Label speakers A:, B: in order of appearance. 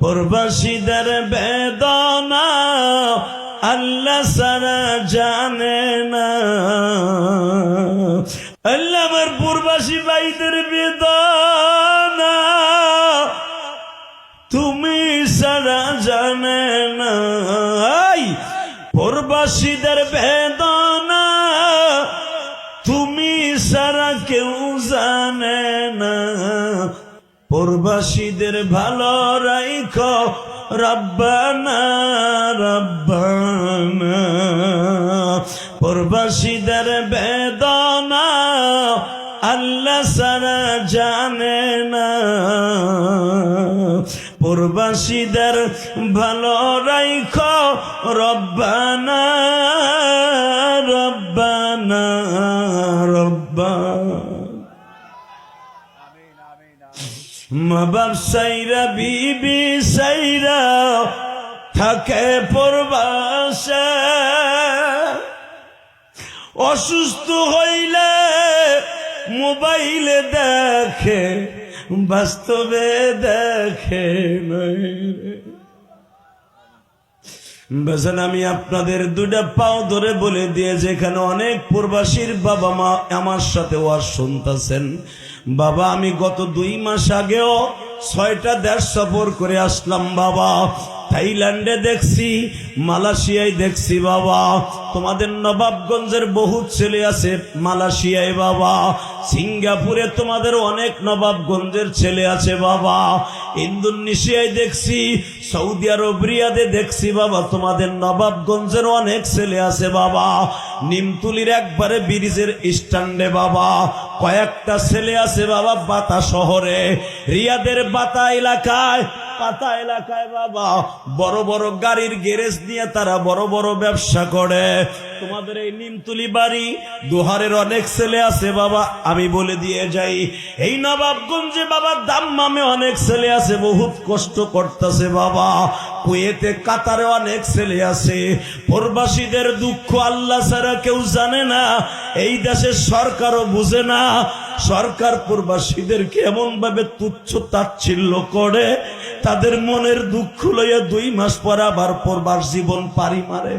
A: প্রবাসীদের বেদনা আল্লাহ সারা জানে না। আল্লাহ আমার প্রবাসী ভাইদের বেদনা তুমি সারা জানে না। প্রবাসীদের বেদনা তুমি সারা কেউ জানে না। প্রবাসীদের ভালো রাইখো রব্বানা রব্বানা। প্রবাসীদের বেদনা আল্লাহ সারা জানে না। প্রবাসীদের ভালো রাইখো রব্বানা রব্বানা রব্বানা। মা বাপ সাইরা বিবি সাইরা থাকে প্রবাসে, অসুস্থ হইলে মোবাইলে দেখে বাস্তবে দেখে বেজান। আমি আপনাদের দুটা পাও ধরে বলে দিয়ে যেখানে অনেক প্রবাসীর বাবা মা আমার সাথে ওয়াজ শুনতেছেন, বাবা আমি গত 2 মাস আগেও 6টা দেশ সফর করে আসলাম বাবা। থাইল্যান্ডে দেখছি, মালয়েশিয়ায় দেখছি বাবা। তোমাদের নবাবগঞ্জের বহু ছেলে আছে মালয়েশিয়ায় বাবা। সিঙ্গাপুরে তোমাদের অনেক নবাবগঞ্জের ছেলে আছে বাবা। ইন্দোনেশিয়ায় দেখছি, সৌদি আরব রিয়াদে দেখছি বাবা তোমাদের নবাবগঞ্জের অনেক ছেলে আছে বাবা। নিমতুলির একবারে ব্রিজের স্ট্যান্ডে বাবা কয়েকটা ছেলে আছে বাবা। বাতা শহরে, রিয়াদের বাতা এলাকায় বাবা বড় বড় গাড়ির গ্যারেজ নিয়ে তারা বড় বড় ব্যবসা করে। তোমাদের এই নিমতুলি বাড়ি দোহারের অনেক ছেলে আছে বাবা। আমি বলে দিয়ে যাই, এই নবাবগঞ্জে বাবা দাম্মামে অনেক ছেলে আছে, বহুত কষ্ট করতেছে বাবা। কুয়েতে কাতারে অনেক ছেলে আছে। প্রবাসীদের দুঃখ আল্লাহ ছাড়া কেউ জানে না, এই দেশের সরকারও বুঝে না। সরকার প্রবাসীদেরকে এমন ভাবে তুচ্ছ তাচ্ছিল্য করে, তাদের মনের দুঃখ লইয়া 2 মাস পর আবার প্রবাস জীবন পাড়ি মারে।